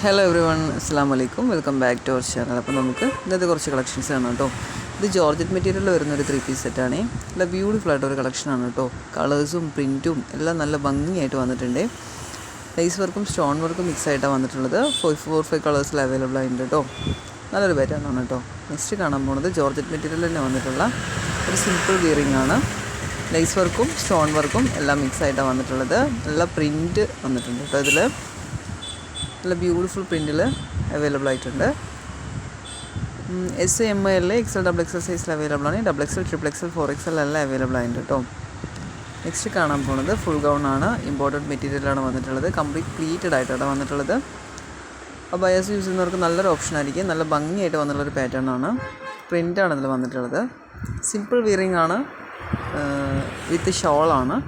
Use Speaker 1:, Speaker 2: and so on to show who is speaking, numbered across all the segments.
Speaker 1: Hello every one, അസ്സാം വലൈക്കും. Welcome back to our channel. അപ്പോൾ നമുക്ക് ഇന്നത്തെ കുറച്ച് കളക്ഷൻസ് ആണ് കേട്ടോ. ഇത് ജോർജറ്റ് മെറ്റീരിയലിൽ വരുന്നൊരു 3-piece സെറ്റാണ്. നല്ല ബ്യൂട്ടിഫുൾ ആയിട്ടൊരു കളക്ഷനാണ് കേട്ടോ. കളേഴ്സും പ്രിൻറ്റും എല്ലാം നല്ല ഭംഗിയായിട്ട് വന്നിട്ടുണ്ട്. ലൈസ് വർക്കും സ്റ്റോൺ വർക്കും മിക്സ് ആയിട്ടാണ് വന്നിട്ടുള്ളത്. 4-5 കളേഴ്സിൽ അവൈലബിൾ ആയിട്ടുണ്ട് കേട്ടോ. നല്ലൊരു പാറ്റേൺ ആണ് കേട്ടോ. നെക്സ്റ്റ് കാണാൻ പോകുന്നത് ജോർജറ്റ് മെറ്റീരിയലിൽ തന്നെ വന്നിട്ടുള്ള ഒരു സിമ്പിൾ വിയറിംഗ് ആണ്. ലൈസ് വർക്കും സ്റ്റോൺ വർക്കും എല്ലാം മിക്സ് ആയിട്ടാണ് വന്നിട്ടുള്ളത്. നല്ല പ്രിൻറ്റ് വന്നിട്ടുണ്ട് കേട്ടോ. ഇതിൽ നല്ല ബ്യൂട്ടിഫുൾ പ്രിൻറ്റിൽ അവൈലബിൾ ആയിട്ടുണ്ട്. S, M, L, XL, XXL സൈസിൽ അവൈലബിൾ ആണ്. XXL, XXL, 4XL എല്ലാം അവൈലബിൾ ആയിട്ടുണ്ട് കേട്ടോ. നെക്സ്റ്റ് കാണാൻ പോകുന്നത് ഫുൾ ഗൗൺ ആണ്. ഇമ്പോർട്ടൻറ്റ് മെറ്റീരിയലാണ് വന്നിട്ടുള്ളത്. കംപ്ലീറ്റ് പ്ലീറ്റഡ് ആയിട്ടാണ് വന്നിട്ടുള്ളത്. അപ്പോൾ ബയേഴ്സ് യൂസ് ചെയ്യുന്നവർക്ക് നല്ലൊരു ഓപ്ഷൻ ആയിരിക്കും. നല്ല ഭംഗിയായിട്ട് വന്നിട്ടുള്ളൊരു പാറ്റേൺ ആണ്. പ്രിൻ്റാണ് ഇതിൽ വന്നിട്ടുള്ളത്. സിമ്പിൾ വിയറിംഗ് ആണ്, വിത്ത് ഷോളാണ്.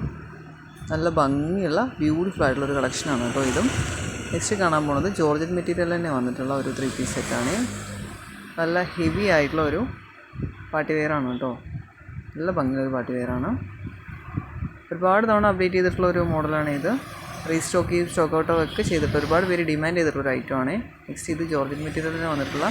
Speaker 1: നല്ല ഭംഗിയുള്ള ബ്യൂട്ടിഫുൾ ആയിട്ടുള്ളൊരു കളക്ഷനാണ് കേട്ടോ ഇതും. നെക്സ്റ്റ് കാണാൻ പോകുന്നത് ജോർജറ്റ് മെറ്റീരിയൽ തന്നെ വന്നിട്ടുള്ള ഒരു 3-piece സെറ്റാണ്. നല്ല ഹെവി ആയിട്ടുള്ള ഒരു പാർട്ടി വെയറാണ് കേട്ടോ. നല്ല ഭംഗിയുള്ളൊരു പാർട്ടി വെയറാണ്. ഒരുപാട് തവണ അപ്ഡേറ്റ് ചെയ്തിട്ടുള്ള ഒരു മോഡലാണ് ഇത്. റീസ്റ്റോക്ക് ചെയ്ത് സ്റ്റോക്ക് ഔട്ടോ ഒക്കെ ചെയ്തിട്ട് ഒരുപാട് പേര് ഡിമാൻഡ് ചെയ്തിട്ടുള്ളൊരു ഐറ്റമാണ്. നെക്സ്റ്റ് ഇത് ജോർജറ്റ് മെറ്റീരിയലിന് വന്നിട്ടുള്ള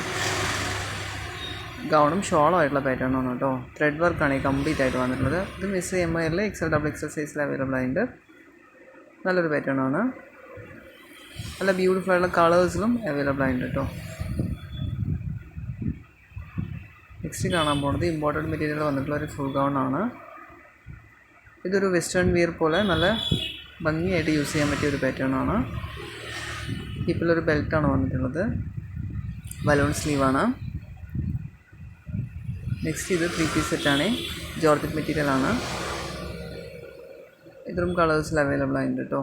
Speaker 1: ഗൗണും ഷോളും ആയിട്ടുള്ള പാറ്റേൺ ആണ് കേട്ടോ. ത്രെഡ് വർക്കാണ് കംപ്ലീറ്റ് ആയിട്ട് വന്നിട്ടുള്ളത്. ഇത് miss M, L, XL, XXL സൈസിൽ അവൈലബിൾ ആയിട്ടുണ്ട്. നല്ലൊരു പാറ്റേൺ ആണ്. നല്ല ബ്യൂട്ടിഫുൾ ആയിട്ടുള്ള കളേഴ്സിലും അവൈലബിൾ ആയിട്ടുണ്ട് കേട്ടോ. നെക്സ്റ്റ് കാണാൻ പോകുന്നത് ഇമ്പോർട്ടൻറ്റ് മെറ്റീരിയൽ വന്നിട്ടുള്ള ഒരു ഫുൾ ഗൗൺ ആണ്. ഇതൊരു വെസ്റ്റേൺ വിയർ പോലെ നല്ല ഭംഗിയായിട്ട് യൂസ് ചെയ്യാൻ പറ്റിയ ഒരു പാറ്റേൺ ആണ്. ഹിപ്പിലൊരു ബെൽറ്റാണ് വന്നിട്ടുള്ളത്. ബലൂൺ സ്ലീവാണ്. നെക്സ്റ്റ് ഇത് 3-piece സെറ്റാണ്. ജോർജറ്റ് മെറ്റീരിയലാണ്. ഇതും കളേഴ്സിൽ അവൈലബിൾ ആയിട്ടുണ്ട് കേട്ടോ.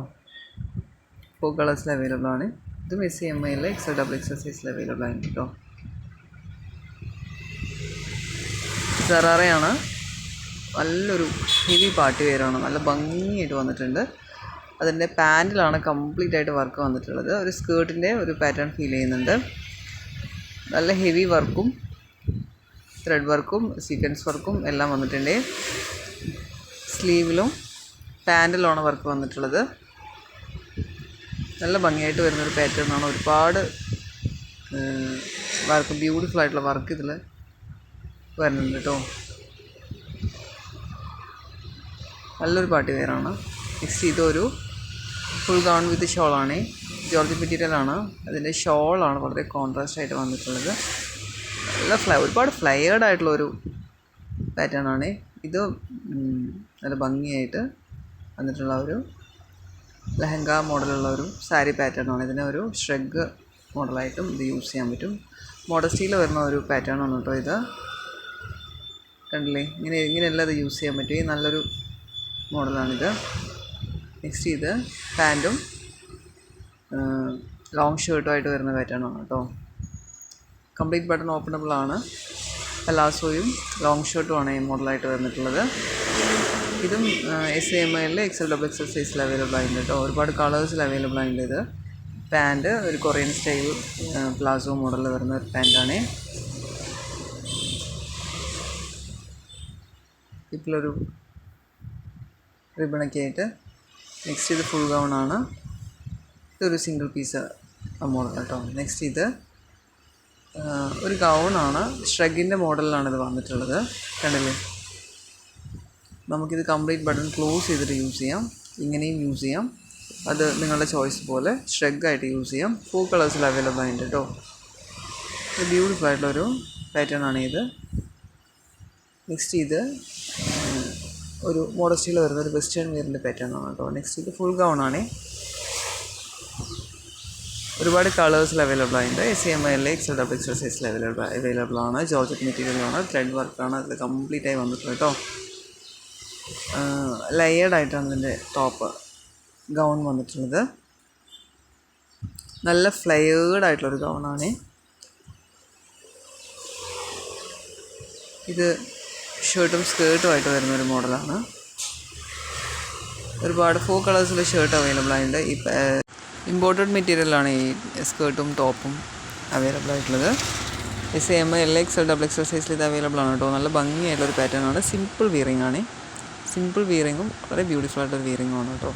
Speaker 1: 4 കളേഴ്സിൽ അവൈലബിൾ ആണ്. ഇത് miss M, L, XL, XXL സൈസിൽ അവൈലബിൾ ആയിട്ടുണ്ട് കേട്ടോ. സറാറയാണ്. നല്ലൊരു ഹെവി പാർട്ടി വെയറാണ്. നല്ല ഭംഗിയായിട്ട് വന്നിട്ടുണ്ട്. അതിൻ്റെ പാൻറ്റിലാണ് കംപ്ലീറ്റ് ആയിട്ട് വർക്ക് വന്നിട്ടുള്ളത്. ഒരു സ്കേർട്ടിൻ്റെ ഒരു പാറ്റേൺ ഫീൽ ചെയ്യുന്നുണ്ട്. നല്ല ഹെവി വർക്കും ത്രെഡ് വർക്കും സീക്വൻസ് വർക്കും എല്ലാം വന്നിട്ടുണ്ട്. സ്ലീവിലും പാൻറ്റിലാണ് വർക്ക് വന്നിട്ടുള്ളത്. നല്ല ഭംഗിയായിട്ട് വരുന്നൊരു പാറ്റേൺ ആണ്. ഒരുപാട് വർക്ക്, ബ്യൂട്ടിഫുൾ ആയിട്ടുള്ള വർക്ക് ഇതിൽ വരുന്നുണ്ട് കേട്ടോ. നല്ലൊരു പാർട്ടി വെയറാണ്. നെക്സ്റ്റ് ഇതൊരു ഫുൾ ഗൗൺ വിത്ത് ഷോളാണ്. ജോർജറ്റ് മെറ്റീരിയലാണ്. അതിൻ്റെ ഷോളാണ് വളരെ കോൺട്രാസ്റ്റ് ആയിട്ട് വന്നിട്ടുള്ളത്. നല്ല ഒരുപാട് ഫ്ലയേർഡ് ആയിട്ടുള്ളൊരു പാറ്റേൺ ആണ് ഇത്. നല്ല ഭംഗിയായിട്ട് വന്നിട്ടുള്ള ഒരു ലെഹങ്ക മോഡലുള്ള ഒരു സാരി പാറ്റേൺ ആണ്. ഇതിനെ ഒരു ഷ്രഗ് മോഡലായിട്ടും ഇത് യൂസ് ചെയ്യാൻ പറ്റും. മോഡസ്റ്റിയിൽ വരുന്ന ഒരു പാറ്റേൺ ആണ് കേട്ടോ ഇത്. കണ്ടില്ലേ, ഇങ്ങനെയെല്ലാം ഇത് യൂസ് ചെയ്യാൻ പറ്റും. ഈ നല്ലൊരു മോഡലാണിത്. നെക്സ്റ്റ് ഇത് പാൻറ്റും ലോങ് ഷർട്ടുമായിട്ട് വരുന്ന പാറ്റേൺ ആണ് കേട്ടോ. കംപ്ലീറ്റ് ബട്ടൺ ഓപ്പണബിൾ ആണ്. പലാസോയും ലോങ് ഷർട്ടുമാണ് ഈ മോഡലായിട്ട് വന്നിട്ടുള്ളത്. ഇതും S, M, L, XL, XXL സൈസിൽ അവൈലബിൾ ആയിട്ടുണ്ട് കേട്ടോ. ഒരുപാട് കളേഴ്സിൽ അവൈലബിൾ ആയിട്ടുണ്ട്. ഇത് പാൻറ്റ് ഒരു കൊറിയൻ സ്റ്റൈൽ പ്ലാസോ മോഡലിൽ വരുന്ന ഒരു പാൻറ്റാണ്. ഇപ്പോഴൊരു റിബണൊക്കെ ആയിട്ട്. നെക്സ്റ്റ് ഇത് ഫുൾ ഗൗൺ ആണ്. ഇതൊരു സിംഗിൾ പീസ് മോഡൽ കേട്ടോ. നെക്സ്റ്റ് ഇത് ഒരു ഗൗണാണ്. ഷ്രഗിൻ്റെ മോഡലിലാണ് ഇത് വന്നിട്ടുള്ളത്. കണ്ടില്ലേ, നമുക്കിത് കംപ്ലീറ്റ് ബട്ടൺ ക്ലോസ് ചെയ്തിട്ട് യൂസ് ചെയ്യാം. ഇങ്ങനെയും യൂസ് ചെയ്യാം. അത് നിങ്ങളുടെ ചോയ്സ് പോലെ ഷ്രഗായിട്ട് യൂസ് ചെയ്യാം. 4 കളേഴ്സിൽ അവൈലബിൾ ആയിട്ടുണ്ട് കേട്ടോ. ഇത് ബ്യൂട്ടിഫുൾ ആയിട്ടുള്ളൊരു പാറ്റേൺ ആണ് ഇത്. നെക്സ്റ്റ് ഇത് ഒരു മോഡസ്റ്റിയിൽ വരുന്ന ഒരു വെസ്റ്റേൺ വെയറിൻ്റെ പാറ്റേൺ ആണ് കേട്ടോ. നെക്സ്റ്റ് ഇത് ഫുൾ ഗൗൺ ആണ്. ഒരുപാട് കളേഴ്സിൽ അവൈലബിൾ ആയിട്ടുണ്ട്. S, M, L, XL, XXL സൈസിൽ അവൈലബിൾ ആണ്. ജോർജറ്റ് മെറ്റീരിയലാണ്. ത്രെഡ് വർക്കാണ് അതിൽ കംപ്ലീറ്റ് ആയി വന്നിട്ടുള്ളത് കേട്ടോ. ലെയേർഡ് ആയിട്ടാണ് ഇതിൻ്റെ ടോപ്പ് ഗൗൺ വന്നിട്ടുള്ളത്. നല്ല ഫ്ലെയേർഡ് ആയിട്ടുള്ളൊരു ഗൗണാണ് ഇത്. ഷർട്ടും സ്കേർട്ടുമായിട്ട് വരുന്നൊരു മോഡലാണ്. ഒരുപാട് 4 കളേഴ്സിൽ ഷർട്ട് അവൈലബിൾ ആയിട്ടുണ്ട്. ഇമ്പോർട്ടഡ് മെറ്റീരിയലാണ് ഈ സ്കേർട്ടും ടോപ്പും അവൈലബിൾ ആയിട്ടുള്ളത്. S, M, L, XL, XXL സൈസിൽ ഇത് അവൈലബിൾ ആണ് കേട്ടോ. നല്ല ഭംഗിയായിട്ടുള്ളൊരു പാറ്റേൺ ആണ്. സിമ്പിൾ വിയറിംഗ് ആണ്. സിമ്പിൾ വിയറിങ്ങും വളരെ ബ്യൂട്ടിഫുൾ ആയിട്ടൊരു വിയറിങ്ങും ആണ് കേട്ടോ.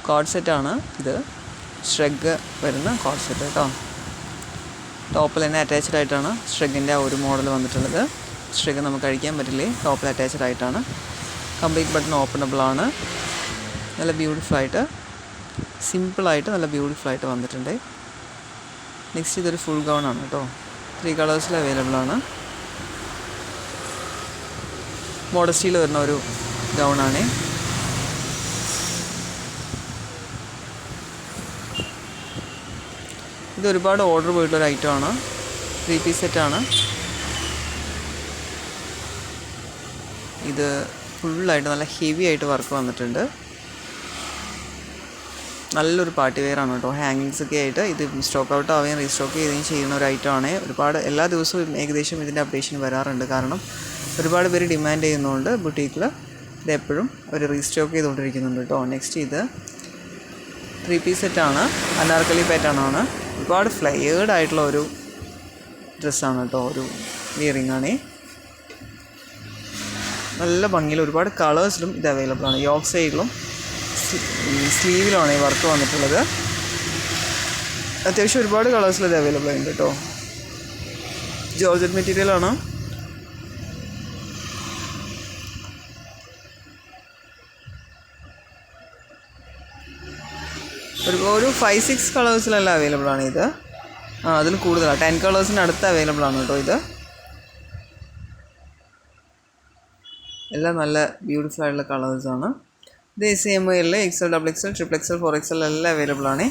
Speaker 1: കോഡ് സെറ്റാണ് ഇത്. ഷ്രഗ് വരുന്ന കോഡ് സെറ്റ് കേട്ടോ. ടോപ്പിൽ തന്നെ അറ്റാച്ച്ഡ് ആയിട്ടാണ് ഷ്രഗിൻ്റെ ആ ഒരു മോഡൽ വന്നിട്ടുള്ളത്. ഷ്രഗ് നമുക്ക് അഴിക്കാൻ പറ്റില്ലേ, ടോപ്പിൽ അറ്റാച്ച്ഡ് ആയിട്ടാണ്. കംപ്ലീറ്റ് ബട്ടൺ ഓപ്പണബിൾ ആണ്. നല്ല ബ്യൂട്ടിഫുള്ളായിട്ട് സിമ്പിളായിട്ട് നല്ല ബ്യൂട്ടിഫുള്ളായിട്ട് വന്നിട്ടുണ്ട്. നെക്സ്റ്റ് ഇതൊരു ഫുൾ ഗൗൺ ആണ് കേട്ടോ. 3 കളേഴ്സിൽ അവൈലബിൾ ആണ്. മോഡസ്റ്റിയിൽ വരുന്ന ഒരു ഗൗണാണ്. ഇത് ഒരുപാട് ഓർഡർ പോയിട്ടുള്ളൊരു ഐറ്റമാണ്. 3 പീസ് സെറ്റാണ്. ഇത് ഫുള്ളായിട്ട് നല്ല ഹെവി ആയിട്ട് വർക്ക് വന്നിട്ടുണ്ട്. നല്ലൊരു പാർട്ടി വെയർ ആണ് കേട്ടോ. ഹാങ്ങിങ്സൊക്കെ ആയിട്ട് ഇത് സ്റ്റോക്ക് ഔട്ട് ആവുകയും റീസ്റ്റോക്ക് ചെയ്യുകയും ചെയ്യുന്ന ഒരു ഐറ്റമാണ്. ഒരുപാട് എല്ലാ ദിവസവും ഏകദേശം ഇതിൻ്റെ അപ്ഡേഷൻ വരാറുണ്ട്. കാരണം ഒരുപാട് പേര് ഡിമാൻഡ് ചെയ്യുന്നതുകൊണ്ട് ബുട്ടീക്കിൽ ഇതെപ്പോഴും അവർ റീസ്റ്റോക്ക് ചെയ്തുകൊണ്ടിരിക്കുന്നുണ്ട് കേട്ടോ. നെക്സ്റ്റ് ഇത് 3 പീസ് സെറ്റാണ്. അനാർക്കലി പാറ്റേണാണ്. ഒരുപാട് ഫ്ലെയേർഡ് ആയിട്ടുള്ള ഒരു ഡ്രസ്സാണ് കേട്ടോ. ഒരു വിയറിംഗ് ആണ്. നല്ല ഭംഗിയിൽ ഒരുപാട് കളേഴ്സിലും ഇത് അവൈലബിൾ ആണ്. യോക്ക് സൈഡിലും സ്ലീവിലാണ് ഈ വർക്ക് വന്നിട്ടുള്ളത്. അത്യാവശ്യം ഒരുപാട് കളേഴ്സിൽ ഇത് അവൈലബിൾ ഉണ്ട് കേട്ടോ. ജോർജറ്റ് മെറ്റീരിയലാണ്. ഒരു 5-6 കളേഴ്സിലെല്ലാം അവൈലബിൾ ആണ് ഇത്. അതിൽ കൂടുതലാണ്. 10 കളേഴ്സിന് അടുത്ത് അവൈലബിൾ ആണ് കേട്ടോ. ഇത് എല്ലാം നല്ല ബ്യൂട്ടിഫുൾ ആയിട്ടുള്ള കളേഴ്സാണ്. ഇത് SML, XL, XXL, XXL, 4XL എല്ലാം അവൈലബിൾ ആണ്.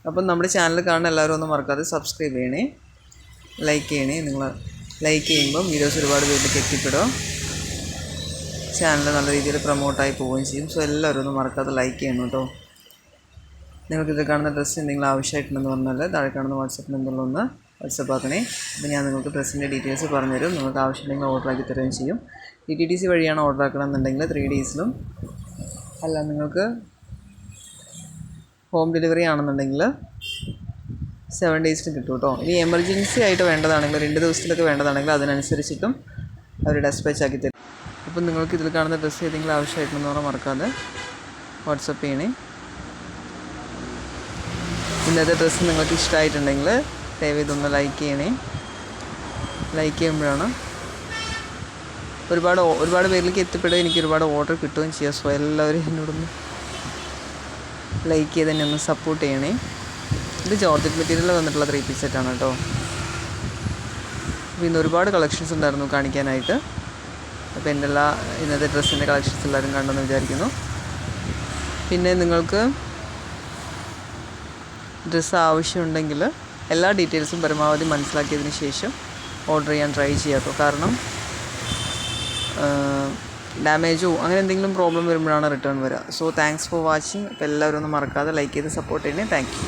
Speaker 1: അപ്പം നമ്മുടെ ചാനൽ കാണുന്ന എല്ലാവരും ഒന്നും മറക്കാതെ സബ്സ്ക്രൈബ് ചെയ്യണേ, ലൈക്ക് ചെയ്യണേ. നിങ്ങൾ ലൈക്ക് ചെയ്യുമ്പം വീഡിയോസ് ഒരുപാട് പേരിലേക്ക് എത്തിപ്പെടും. ചാനൽ നല്ല രീതിയിൽ പ്രൊമോട്ടായി പോവുകയും ചെയ്യും. സോ എല്ലാവരും ഒന്നും മറക്കാതെ ലൈക്ക് ചെയ്യണം കേട്ടോ. നിങ്ങൾക്കിത് കാണുന്ന ഡ്രസ്സ് എന്തെങ്കിലും ആവശ്യമായിട്ടുണ്ടെന്ന് പറഞ്ഞാൽ താഴെ കാണുന്ന വാട്സപ്പ് നമ്പറിൽ ഒന്ന് വാട്സപ്പ് ആക്കണേ. അപ്പോൾ ഞാൻ നിങ്ങൾക്ക് ഡ്രസ്സിൻ്റെ ഡീറ്റെയിൽസ് പറഞ്ഞുതരും. നിങ്ങൾക്ക് ആവശ്യമുണ്ടെങ്കിൽ ഓർഡറാക്കി തരുകയും ചെയ്യും. DTDC വഴിയാണ് ഓർഡർ ആക്കണമെന്നുണ്ടെങ്കിൽ 3 ഡേയ്സിലും, അല്ല നിങ്ങൾക്ക് ഹോം ഡെലിവറി ആണെന്നുണ്ടെങ്കിൽ 7 ഡേയ്സിലും കിട്ടും കേട്ടോ. ഇനി എമർജൻസി ആയിട്ട് വേണ്ടതാണെങ്കിൽ 2 ദിവസത്തിലൊക്കെ വേണ്ടതാണെങ്കിൽ അതിനനുസരിച്ചിട്ടും അവർ ഡെസ്പാച്ച് ആക്കി തരും. അപ്പം നിങ്ങൾക്ക് ഇതിൽ കാണുന്ന ഡ്രസ്സ് ഏതെങ്കിലും ആവശ്യമായിട്ടുണ്ടെന്ന് പറഞ്ഞാൽ മറക്കാതെ വാട്സപ്പ് ചെയ്യണേ. ഇന്നത്തെ ഡ്രസ്സ് നിങ്ങൾക്ക് ഇഷ്ടമായിട്ടുണ്ടെങ്കിൽ ദയവ് ഇതൊന്ന് ലൈക്ക് ചെയ്യണേ. ലൈക്ക് ചെയ്യുമ്പോഴാണ് ഒരുപാട് പേരിലേക്ക് എത്തിപ്പെടുക, എനിക്ക് ഒരുപാട് ഓർഡർ കിട്ടുകയും ചെയ്യാം. സോ എല്ലാവരും എന്നോടൊന്ന് ലൈക്ക് ചെയ്ത് തന്നെ ഒന്ന് സപ്പോർട്ട് ചെയ്യണേ. ഇത് ജോർജറ്റ് മെറ്റീരിയൽ വന്നിട്ടുള്ള 3 പീസ് സെറ്റാണ് കേട്ടോ. അപ്പോൾ ഇന്ന് ഒരുപാട് കളക്ഷൻസ് ഉണ്ടായിരുന്നു കാണിക്കാനായിട്ട്. അപ്പോൾ എൻ്റെ ഇന്നത്തെ ഡ്രസ്സിൻ്റെ കളക്ഷൻസ് എല്ലാവരും കണ്ടെന്ന് വിചാരിക്കുന്നു. പിന്നെ നിങ്ങൾക്ക് ഡ്രസ്സ് ആവശ്യമുണ്ടെങ്കിൽ എല്ലാ ഡീറ്റെയിൽസും പരമാവധി മനസ്സിലാക്കിയതിന് ശേഷം ഓർഡർ ചെയ്യാൻ ട്രൈ ചെയ്യാം കേട്ടോ. കാരണം ഡാമേജോ അങ്ങനെ എന്തെങ്കിലും പ്രോബ്ലം വരുമ്പോഴാണ് റിട്ടേൺ വരിക. So thanks for watching. അപ്പോൾ എല്ലാവരും ഒന്ന് മറക്കാതെ ലൈക്ക് ചെയ്ത് സപ്പോർട്ട് ചെയ്യണേ. Thank you.